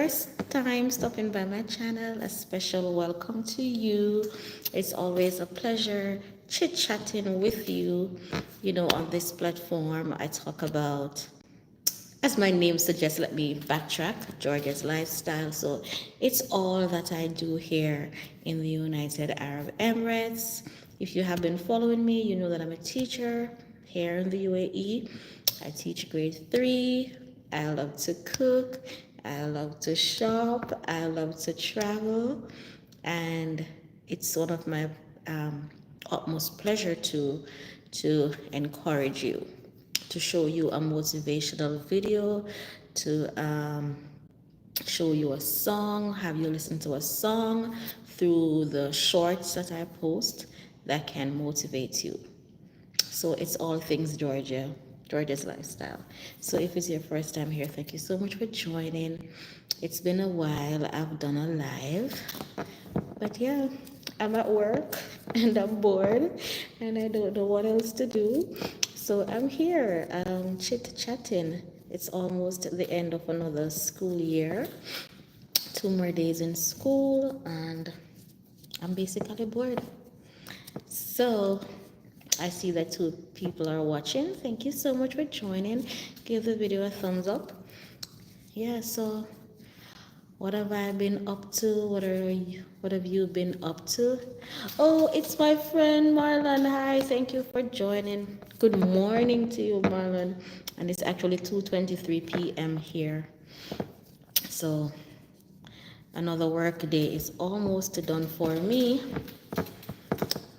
first time stopping by my channel, a special welcome to you. It's always a pleasure chit-chatting with you. On this platform, I talk about, as my name suggests, let me backtrack, Georgia's lifestyle. So it's all that I do here in the United Arab Emirates. If you have been following me, you know that I'm a teacher here in the UAE. I teach grade 3. I love to cook. I love to shop. I love to travel. And it's one of my utmost pleasure to encourage you, to show you a motivational video, to show you a song, have you listen to a song through the shorts that I post that can motivate you. So it's all things Georgia's lifestyle. So if it's your first time here, thank you so much for joining. It's been a while. I've done a live, but yeah, I'm at work and I'm bored and I don't know what else to do. So I'm here chit-chatting. It's almost the end of another school year. 2 more days in school and I'm basically bored. So I see that 2 people are watching. Thank you so much for joining. Give the video a thumbs up. Yeah, so what have I been up to? What have you been up to? Oh, it's my friend Marlon. Hi, thank you for joining. Good morning to you, Marlon. And it's actually 2:23 p.m. here. So another work day is almost done for me.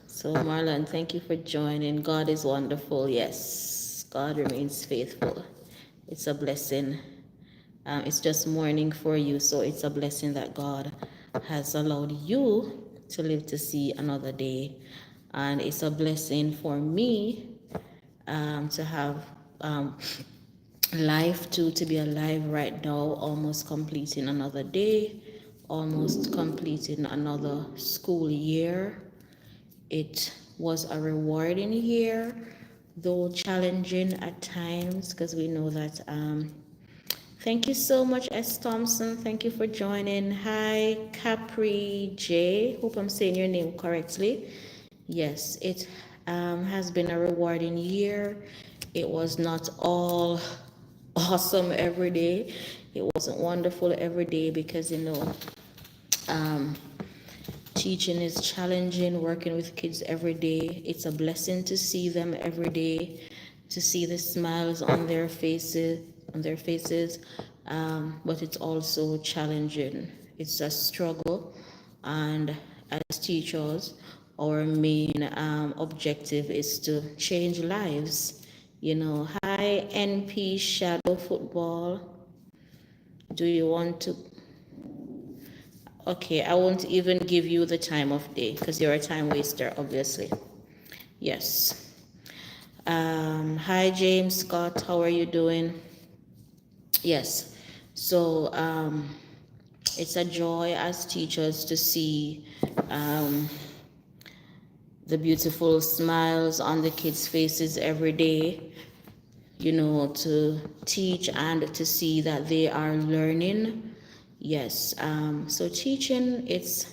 So Marlon, thank you for joining. God is wonderful. Yes, God remains faithful. It's a blessing. It's just morning for you, so it's a blessing that God has allowed you to live to see another day. And it's a blessing for me to have life to be alive right now, almost completing another day, almost completing another school year. It was a rewarding year, though challenging at times, because we know that thank you so much, S. Thompson. Thank you for joining. Hi, Capri J. Hope I'm saying your name correctly. Yes, it has been a rewarding year. It was not all awesome every day. It wasn't wonderful every day because, teaching is challenging, working with kids every day. It's a blessing to see them every day, to see the smiles on their faces, but it's also challenging. It's a struggle, and as teachers, our main objective is to change lives. Hi, NP Shadow Football. Do you want to? Okay, I won't even give you the time of day because you're a time waster, obviously. Yes. Hi, James Scott. How are you doing? Yes. So it's a joy as teachers to see the beautiful smiles on the kids' faces every day, to teach and to see that they are learning. Yes. So teaching, it's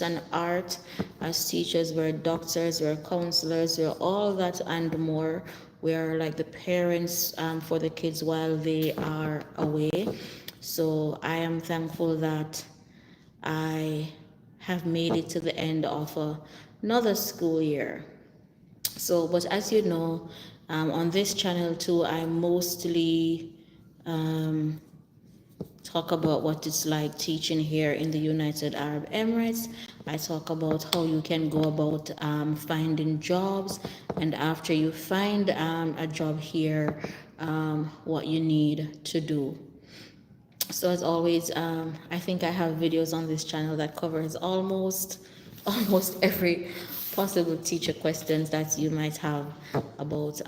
an art. As teachers, we're doctors, we're counselors, we're all that and more. We're like the parents for the kids while they are away. So I am thankful that I have made it to the end of another school year. So, but as you know, on this channel too, I mostly talk about what it's like teaching here in the United Arab Emirates. I talk about how you can go about finding jobs, and after you find a job here, what you need to do. So as always, I think I have videos on this channel that covers almost every possible teacher questions that you might have about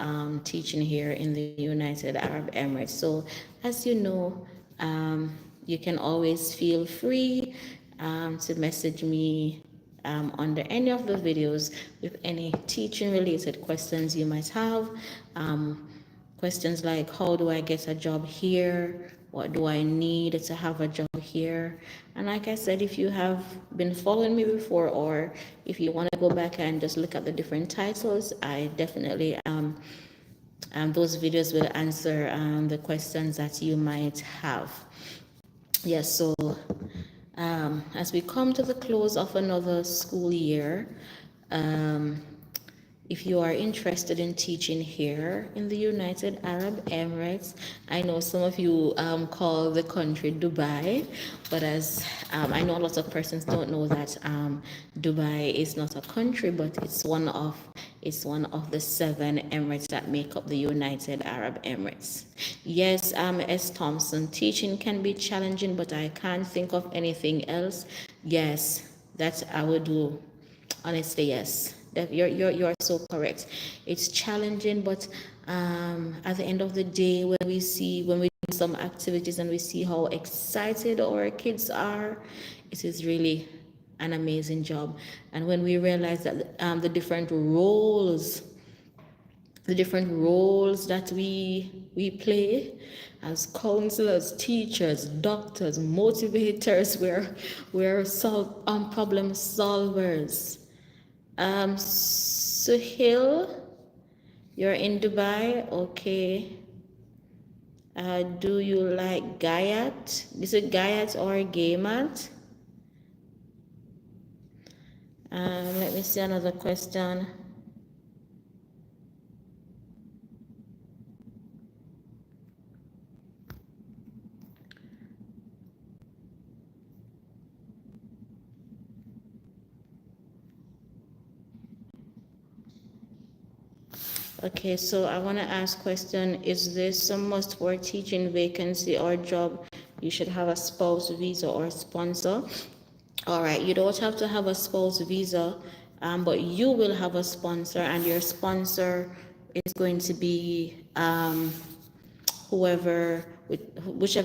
teaching here in the United Arab Emirates. So as you know, you can always feel free to message me under any of the videos with any teaching related questions you might have. Questions like, how do I get a job here? what do I need to have a job here. And like I said, if you have been following me before, or if you want to go back and just look at the different titles, I definitely those videos will answer the questions that you might have. Yes, so as we come to the close of another school year, um, if you are interested in teaching here in the United Arab Emirates, I know some of you call the country Dubai, but as I know a lot of persons don't know that Dubai is not a country, but it's one of the 7 emirates that make up the United Arab Emirates. Yes, S. Thompson, teaching can be challenging, but I can't think of anything else. Yes, that I would do. Honestly, yes. You're so correct. It's challenging, but at the end of the day, when we do some activities and we see how excited our kids are, it is really an amazing job. And when we realize that the different roles that we play as counselors, teachers, doctors, motivators, we're problem solvers. Suhail, you're in Dubai, okay. Do you like Gayat? Is it Gayat or Gaymat? Let me see another question. Okay, so I want to ask question, is this a must for teaching vacancy or job? You should have a spouse visa or sponsor. All right, you don't have to have a spouse visa, but you will have a sponsor, and your sponsor is going to be whichever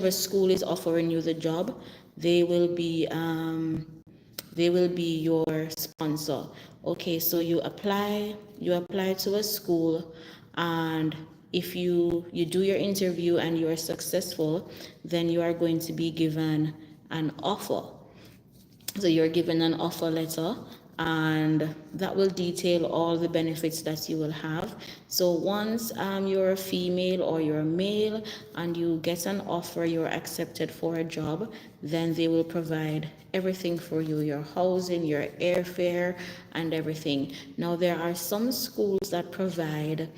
school is offering you the job. They will be your sponsor. Okay, so you apply to a school, and if you do your interview and you are successful, then you are going to be given an offer. So you're given an offer letter, and that will detail all the benefits that you will have. So once you're a female or you're a male and you get an offer, you're accepted for a job, then they will provide everything for you, your housing, your airfare, and everything. Now there are some schools that provide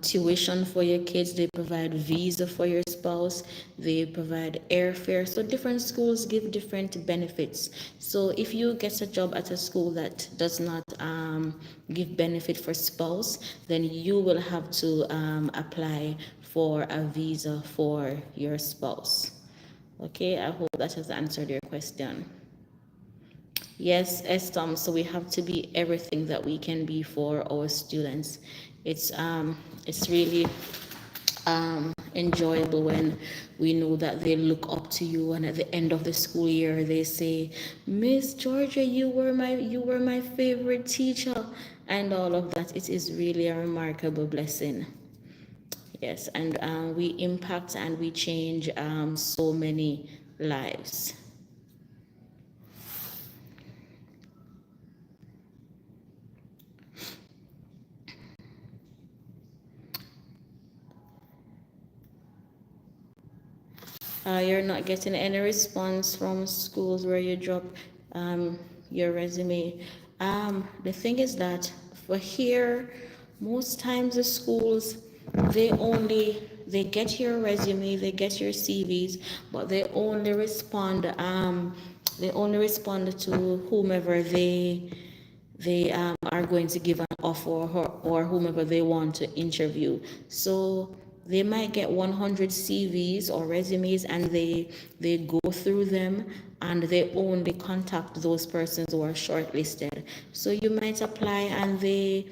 tuition for your kids, they provide visa for your spouse, they provide airfare. So different schools give different benefits. So if you get a job at a school that does not give benefit for spouse, then you will have to apply for a visa for your spouse. Okay, I hope that has answered your question. Yes, Estom, so we have to be everything that we can be for our students. It's really enjoyable when we know that they look up to you, and at the end of the school year they say, Miss Georgia, you were my favorite teacher, and all of that. It is really a remarkable blessing. Yes, and we impact and we change so many lives. You're not getting any response from schools where you drop your resume. The thing is that for here, most times the schools, they get your resume, they get your CVs, but they only respond to whomever they are going to give an offer, or whomever they want to interview. So they might get 100 CVs or resumes, and they go through them, and they only contact those persons who are shortlisted. So you might apply and they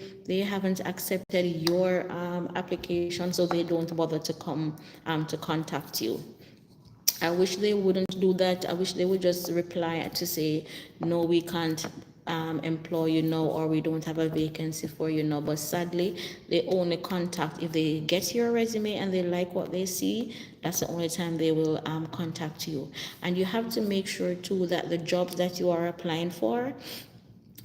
haven't accepted your application, so they don't bother to come to contact you. I wish they wouldn't do that. I wish they would just reply to say, no, we can't employ you now, or we don't have a vacancy for you now. But sadly, they only contact if they get your resume and they like what they see. That's the only time they will contact you. And you have to make sure too that the jobs that you are applying for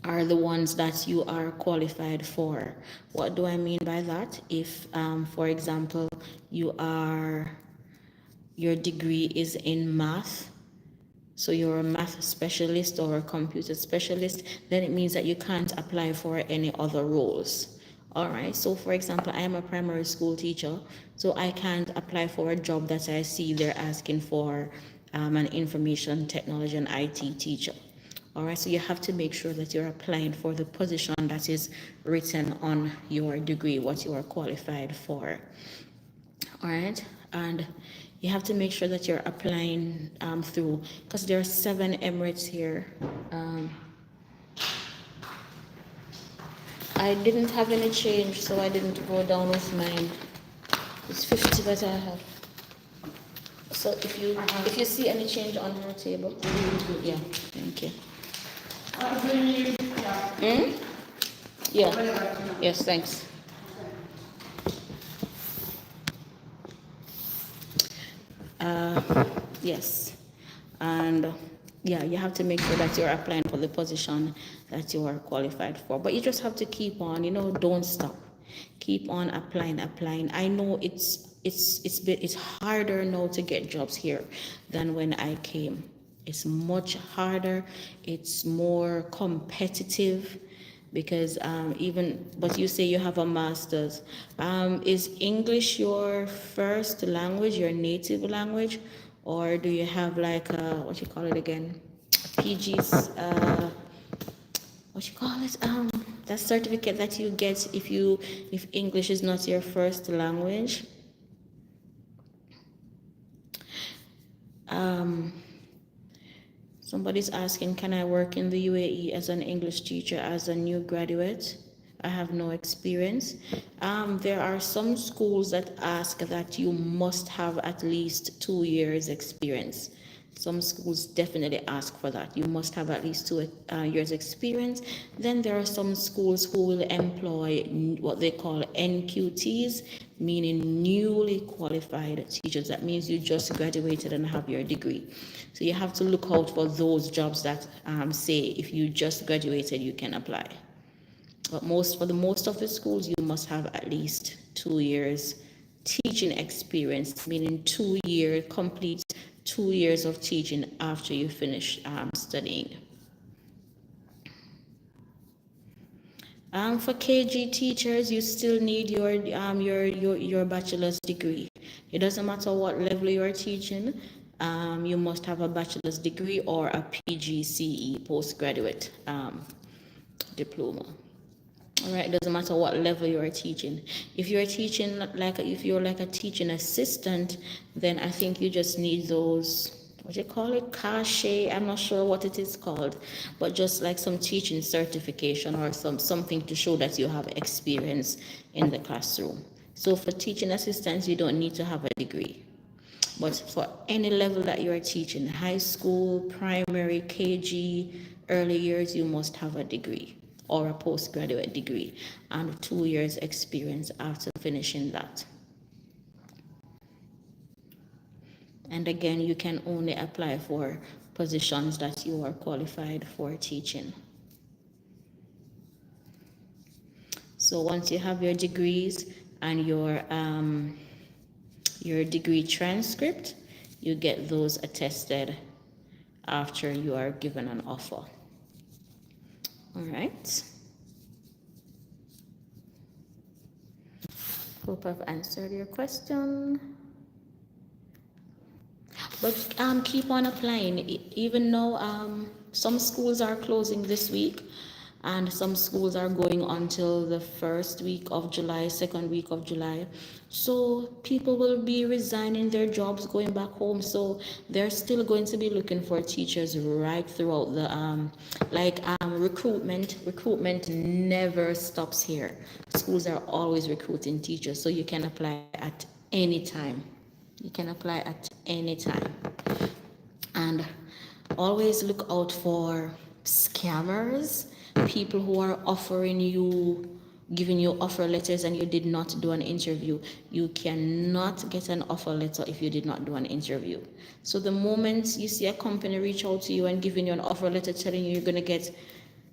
are the ones that you are qualified for. What do I mean by that? If, for example, your degree is in math, so you're a math specialist or a computer specialist, then it means that you can't apply for any other roles. All right. So, for example, I am a primary school teacher, so I can't apply for a job that I see they're asking for an information technology and IT teacher. All right. So you have to make sure that you're applying for the position that is written on your degree, what you are qualified for. All right. And you have to make sure that you're applying through, because there are 7 Emirates here. I didn't have any change, so I didn't go down with mine. It's 50 that I have. So if you see any change on your table, yeah, thank you. Yeah. Yes, thanks. Yes. And yeah, you have to make sure that you're applying for the position that you are qualified for. But you just have to keep on, don't stop. Keep on applying. I know it's harder now to get jobs here than when I came. It's much harder. It's more competitive because but you say you have a master's. Is English your first language, your native language, or do you have like what you call it again, PG's, what you call it, that certificate that you get if English is not your first language? Somebody's asking, can I work in the UAE as an English teacher as a new graduate? I have no experience. There are some schools that ask that you must have at least 2 years experience. Some schools definitely ask for that. You must have at least 2 years experience. Then there are some schools who will employ what they call NQTs, meaning newly qualified teachers. That means you just graduated and have your degree. So you have to look out for those jobs that say if you just graduated, you can apply. But for the most of the schools, you must have at least 2 years teaching experience, meaning complete 2 years of teaching after you finish studying. For KG teachers, you still need your bachelor's degree. It doesn't matter what level you are teaching. You must have a bachelor's degree or a PGCE, postgraduate diploma. All right, it doesn't matter what level you are teaching. If you're teaching if you're like a teaching assistant, then I think you just need those, what do you call it, cachet? I'm not sure what it is called, but just like some teaching certification or something to show that you have experience in the classroom. So for teaching assistants, you don't need to have a degree. But for any level that you are teaching, high school, primary, KG, early years, you must have a degree or a postgraduate degree and 2 years experience after finishing that. And again, you can only apply for positions that you are qualified for teaching. So once you have your degrees and your degree transcript, you get those attested after you are given an offer. All right. Hope I've answered your question. But keep on applying. Even though some schools are closing this week, and some schools are going until the first week of July, second week of July. So people will be resigning their jobs, going back home. So they're still going to be looking for teachers right throughout the recruitment never stops here. Schools are always recruiting teachers, so you can apply at any time. And always look out for skills scammers, people who are offering you, giving you offer letters and you did not do an interview. You cannot get an offer letter if you did not do an interview. So the moment you see a company reach out to you and giving you an offer letter telling you you're going to get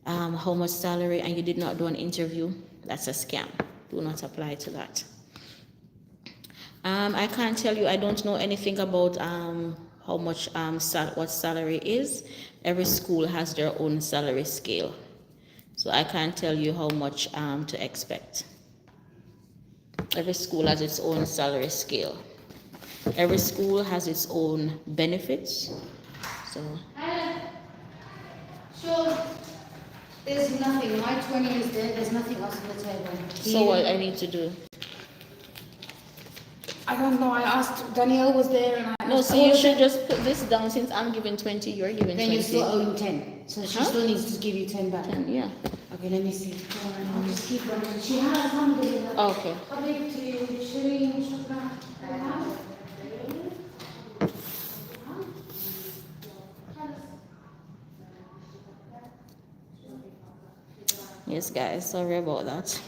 how much salary and you did not do an interview, that's a scam. Do not apply to that. I can't tell you, I don't know anything about how much what salary is. Every school has their own salary scale. So I can't tell you how much to expect. Every school has its own salary scale. Every school has its own benefits. So there's nothing. My 20 is there. There's nothing else on the table. So what I need to do? I don't know. I asked. Danielle was there, and I. No, so you should just put this down. Since I'm giving 20, you're giving 20. Then you're still owing 10. So she still needs to give you 10 back. 10, yeah. Okay, let me see. I'll just keep going. She has somebody. Okay. Yes, guys. Sorry about that.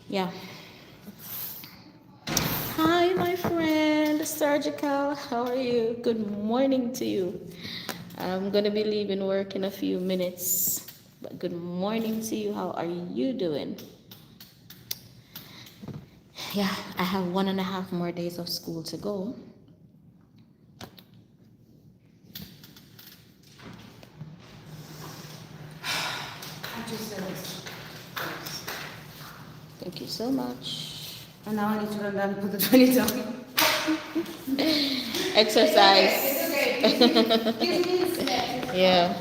Yeah. Hi, my friend Surgical. How are you? Good morning to you. I'm going to be leaving work in a few minutes. But good morning to you. How are you doing? Yeah, I have 1.5 more days of school to go. Thank you so much. And now I need to run down and put the 20 down. Exercise. It's okay. Yeah.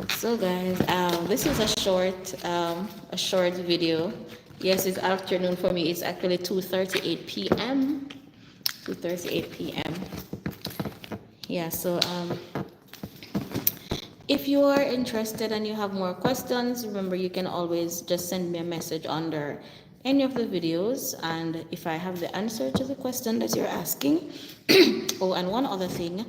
So guys, this is a short video. Yes, it's afternoon for me. It's actually 2:38 p.m. 2:38 p.m. Yeah, so if you are interested and you have more questions, remember you can always just send me a message under any of the videos, and if I have the answer to the question that you're asking. Oh, and one other thing,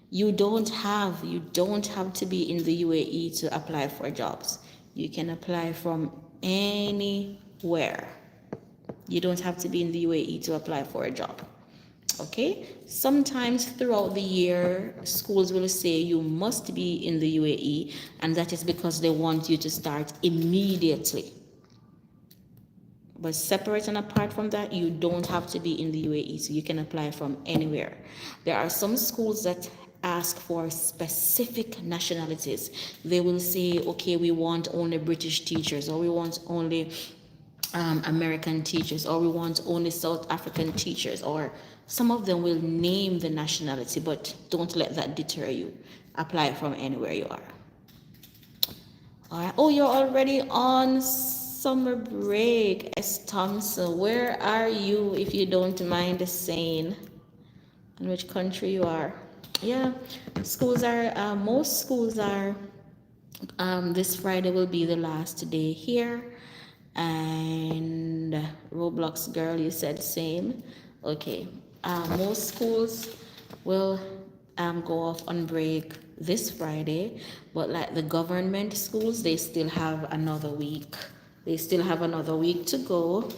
you don't have to be in the UAE to apply for jobs. You can apply from anywhere. You don't have to be in the UAE to apply for a job. Okay, sometimes throughout the year schools will say you must be in the UAE, and that is because they want you to start immediately. But separate and apart from that, you don't have to be in the UAE, so you can apply from anywhere. There are some schools that ask for specific nationalities. They will say, okay, we want only British teachers, or we want only American teachers, or we want only South African teachers, or some of them will name the nationality, but don't let that deter you. Apply from anywhere you are. All right. Oh, you're already on summer break. S. Thompson, where are you, if you don't mind saying, in which country you are? Yeah, schools are, most schools are, this Friday will be the last day here. And Roblox girl, you said same. Okay. Most schools will go off on break this Friday, but like the government schools, they still have another week. They still have another week to go,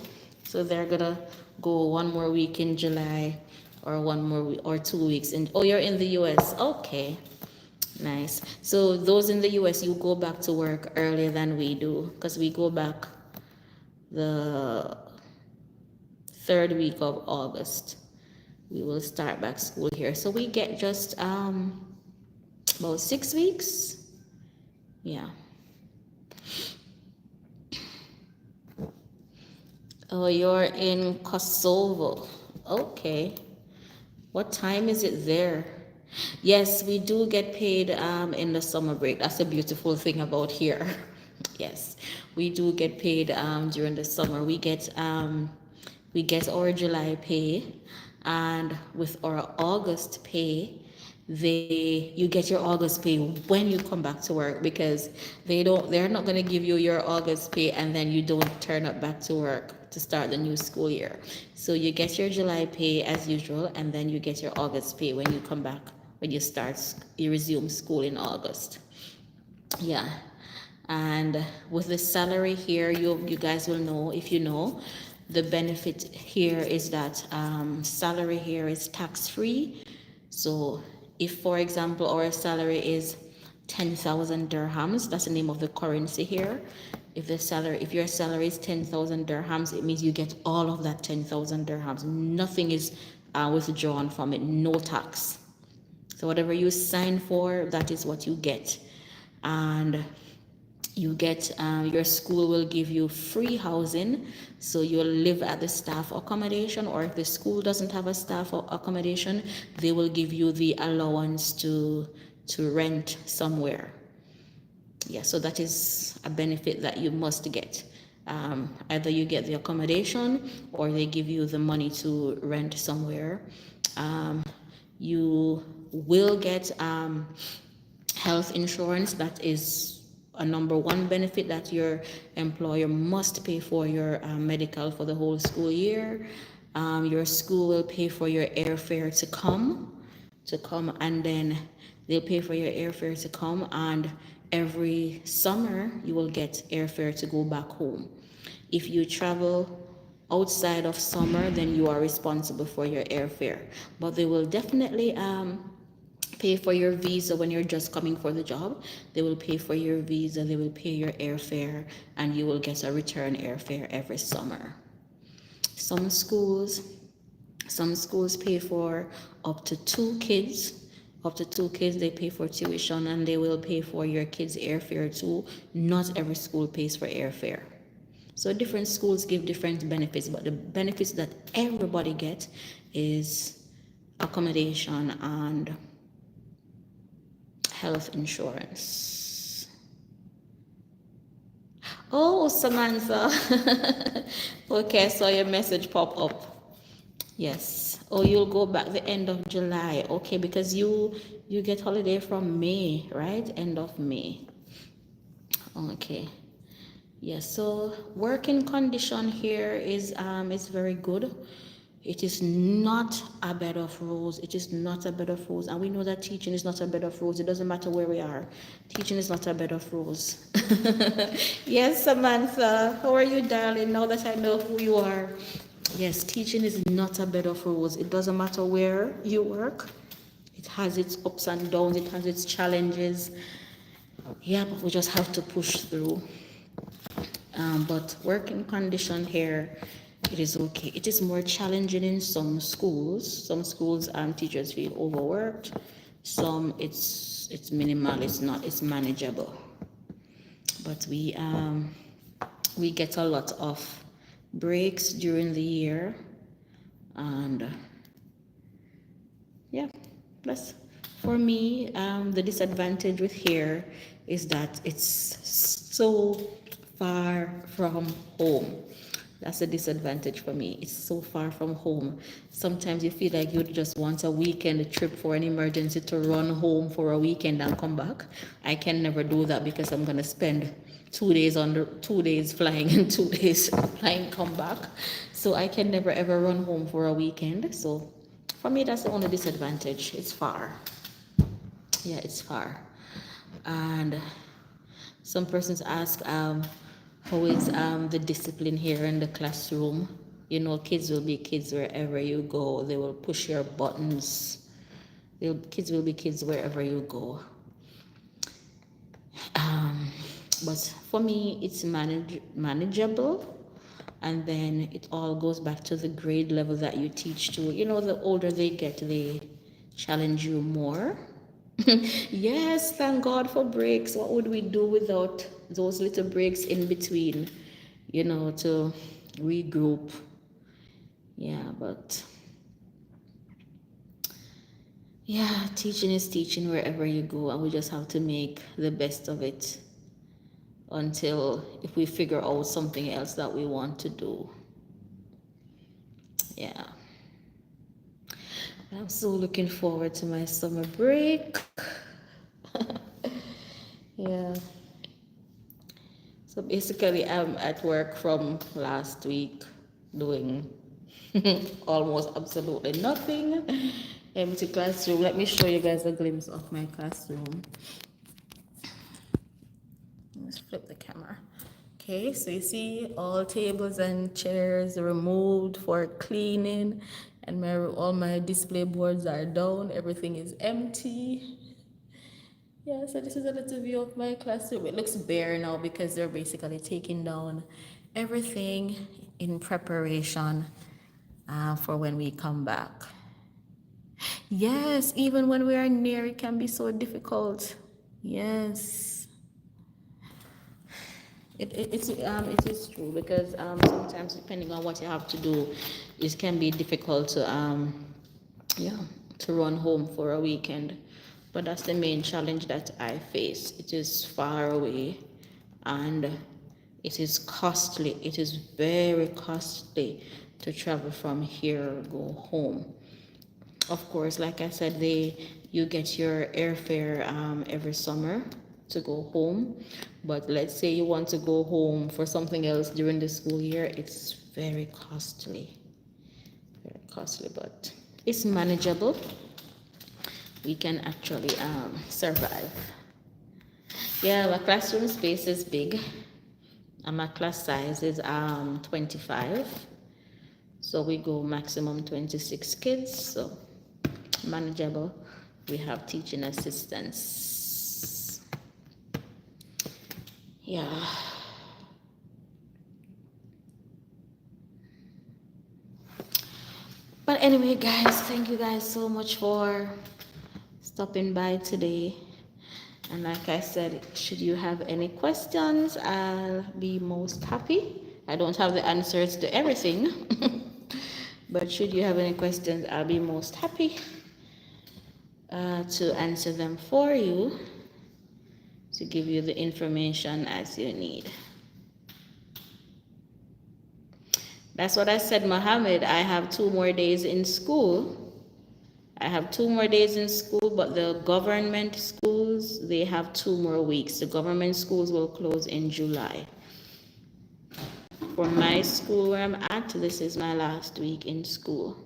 so they're gonna go one more week in July, or one more week, or 2 weeks in. Oh, you're in the US. Okay, nice. So those in the US, you go back to work earlier than we do, because we go back the 3rd week of August. We will start back school here, so we get just about 6 weeks. Yeah. Oh, you're in Kosovo. Okay. What time is it there? Yes, we do get paid in the summer break. That's a beautiful thing about here. Yes, we do get paid during the summer. We get our July pay, and with our August pay, you get your August pay when you come back to work, because they're not going to give you your August pay and then you don't turn up back to work to start the new school year. So you get your July pay as usual, and then you get your August pay when you come back, when you resume school in August. Yeah. And with the salary here, you guys will know, if you know, the benefit here is that salary here is tax free. So if, for example, our salary is 10,000 dirhams, that's the name of the currency here. If your salary is 10,000 dirhams, it means you get all of that 10,000 dirhams. Nothing is withdrawn from it, no tax. So whatever you sign for, that is what you get. And you get your school will give you free housing, so you'll live at the staff accommodation, or if the school doesn't have a staff accommodation, they will give you the allowance to rent somewhere. Yeah, so that is a benefit that you must get. Either you get the accommodation or they give you the money to rent somewhere. You will get health insurance. That is a number one benefit, that your employer must pay for your medical for the whole school year. Your school will pay for your airfare to come, and then they'll pay for your airfare to come, and every summer you will get airfare to go back home. If you travel outside of summer, then you are responsible for your airfare, but they will definitely pay for your visa when you're just coming for the job. They will pay for your visa, they will pay your airfare, and you will get a return airfare every summer. Some schools pay for up to two kids. They pay for tuition, and they will pay for your kids' airfare too. Not every school pays for airfare. So different schools give different benefits, but the benefits that everybody gets is accommodation and health insurance. Oh, Samantha. Okay, I saw your message pop up. Yes. Oh, you'll go back the end of July. Okay, because you get holiday from May, right? End of May. Okay. Yes, so working condition here is very good. It is not a bed of roses. It is not a bed of roses. And we know that teaching is not a bed of roses. It doesn't matter where we are. Teaching is not a bed of roses. Yes, Samantha. How are you, darling? Now that I know who you are. Yes, teaching is not a bed of roses. It doesn't matter where you work. It has its ups and downs. It has its challenges. Yeah, but we just have to push through. But working condition here, it is okay. It is more challenging in some schools. Some schools teachers feel overworked. Some it's minimal. It's manageable. But we get a lot of breaks during the year, and yeah. Plus, for me, the disadvantage with here is that it's so far from home. That's a disadvantage for me. It's so far from home. Sometimes you feel like you just want a weekend trip for an emergency to run home for a weekend and come back. I can never do that because I'm gonna spend 2 days under 2 days flying and 2 days flying come back. So I can never ever run home for a weekend. So for me, that's the only disadvantage. It's far. Yeah, it's far. And some persons ask, how is the discipline here in the classroom? You know, kids will be kids wherever you go. They will push your buttons. Kids will be kids wherever you go. But for me, it's manageable. And then it all goes back to the grade level that you teach to. You know, the older they get, they challenge you more. Yes, thank God for breaks. What would we do without those little breaks in between, you know, to regroup? Yeah, but yeah, teaching is teaching wherever you go, and we just have to make the best of it until if we figure out something else that we want to do. Yeah. I'm so looking forward to my summer break. Yeah. So basically, I'm at work from last week doing almost absolutely nothing. Empty classroom. Let me show you guys a glimpse of my classroom. Let's flip the camera. Okay, so you see all tables and chairs removed for cleaning, and all my display boards are down. Everything is empty. Yeah, so this is a little view of my classroom. It looks bare now because they're basically taking down everything in preparation for when we come back. Yes, even when we are near, it can be so difficult. Yes. It is true because sometimes depending on what you have to do, it can be difficult to yeah, to run home for a weekend. But that's the main challenge that I face. It is far away and it is costly. It is very costly to travel from here go home. Of course, like I said, you get your airfare every summer to go home. But let's say you want to go home for something else during the school year, it's very costly. Very costly, but it's manageable. We can actually survive. Yeah, my classroom space is big, and my class size is 25. So we go maximum 26 kids. So manageable. We have teaching assistants. Yeah. But anyway, guys, thank you guys so much for stopping by today. And like I said, should you have any questions, I'll be most happy. I don't have the answers to everything, but should you have any questions, I'll be most happy to answer them for you, to give you the information as you need. That's what I said, Mohammed. I have 2 more days in school. I have 2 more days in school, but the government schools, they have 2 more weeks. The government schools will close in July. For my school where I'm at, this is my last week in school.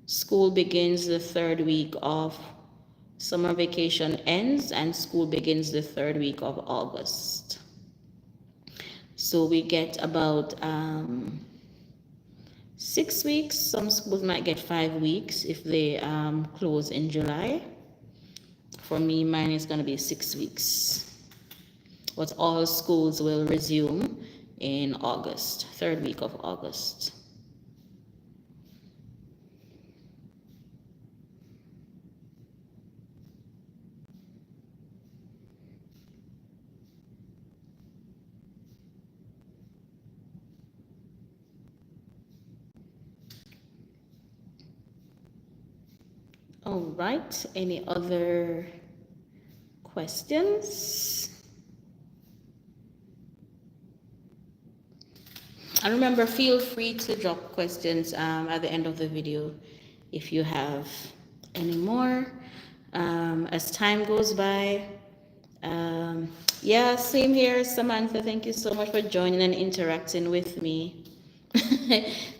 School begins the 3rd week of summer vacation ends, and school begins the 3rd week of August. So we get about 6 weeks. Some schools might get 5 weeks if they close in July. For me, mine is going to be 6 weeks. But all schools will resume in August, 3rd week of August. All right, any other questions? And remember, feel free to drop questions at the end of the video if you have any more. As time goes by, yeah, same here, Samantha. Thank you so much for joining and interacting with me.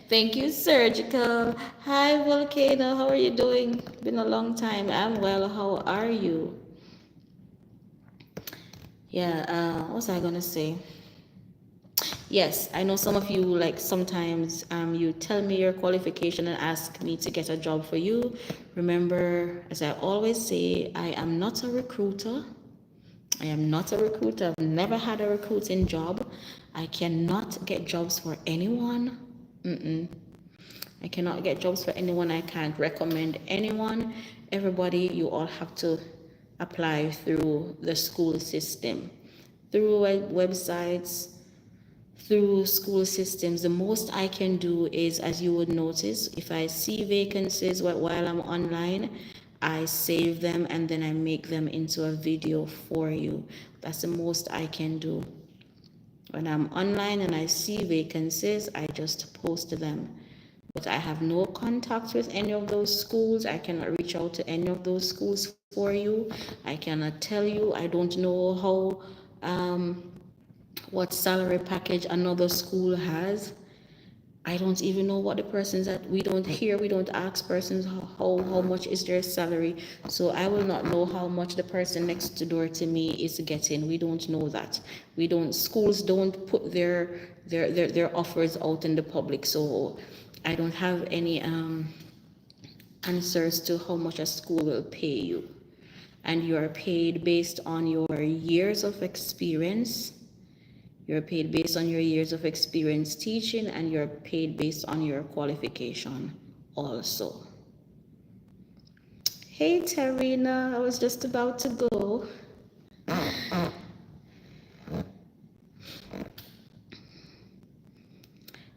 Thank you, Surgical. Hi, Volcano. How are you doing? Been a long time. I'm well. How are you? Yeah, what was I gonna say? Yes, I know some of you, like, sometimes you tell me your qualification and ask me to get a job for you. Remember, as I always say, I am not a recruiter. I am not a recruiter. I've never had a recruiting job. I cannot get jobs for anyone. I cannot get jobs for anyone. I can't recommend anyone. Everybody, you all have to apply through the school system, through websites, through school systems. The most I can do is, as you would notice, if I see vacancies while I'm online, I save them and then I make them into a video for you. That's the most I can do. When I'm online and I see vacancies, I just post them. but I have no contact with any of those schools. I cannot reach out to any of those schools for you. I cannot tell you. I don't know what salary package another school has. I don't even know what the person's at. We don't hear, we don't ask persons how much is their salary. So I will not know how much the person next door to me is getting. We don't know that. We don't, schools don't put their offers out in the public. So I don't have any answers to how much a school will pay you. And you are paid based on your years of experience. You're paid based on your years of experience teaching, and you're paid based on your qualification also. Hey, Tarina, I was just about to go.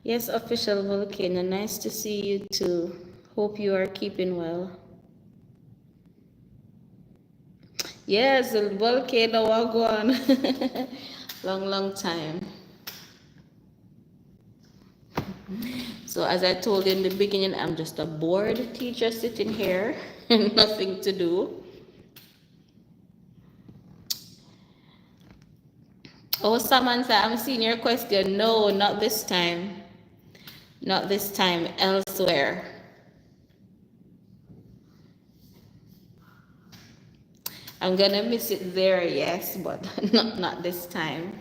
Yes, official volcano, nice to see you too. Hope you are keeping well. Yes, the volcano wagwan. Long time. So as I told you in the beginning, I'm just a bored teacher sitting here and nothing to do. Oh, Samantha, I'm seeing your question. No, not this time. Not this time, elsewhere. I'm gonna miss it there, yes, but not this time.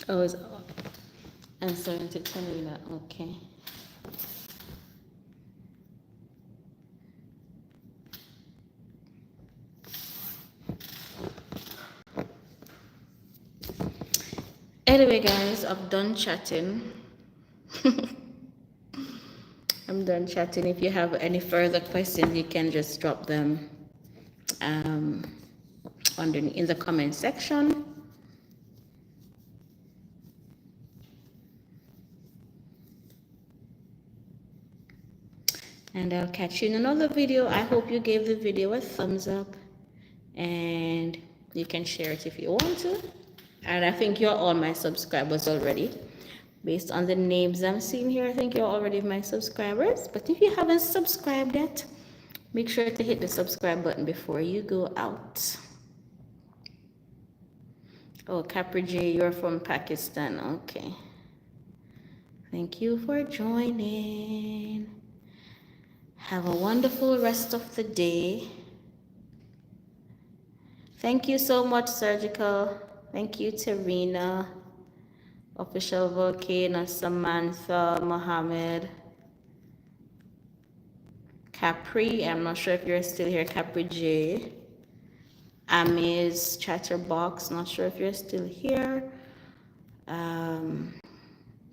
Oh, it's answering to Tanina. Okay. Anyway, guys, I'm done chatting. I'm done chatting. If you have any further questions, you can just drop them in the comment section. And I'll catch you in another video. I hope you gave the video a thumbs up, and you can share it if you want to. And I think you're all my subscribers already. Based on the names I'm seeing here, I think you're already my subscribers. But if you haven't subscribed yet, make sure to hit the subscribe button before you go out. Oh, Capri J, you're from Pakistan. Okay. Thank you for joining. Have a wonderful rest of the day. Thank you so much, Surgical. Thank you, Tarina. Official Volcano, Samantha, Mohammed. Capri, I'm not sure if you're still here, Capri J. Amiz, Chatterbox, not sure if you're still here.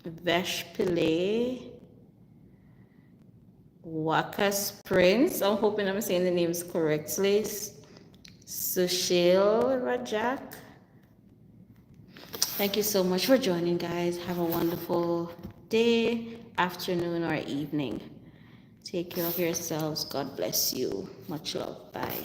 Vesh Pillay. Wakas Prince, I'm hoping I'm saying the names correctly. Sushil Rajak. Thank you so much for joining, guys. Have a wonderful day, afternoon, or evening. Take care of yourselves. God bless you. Much love. Bye.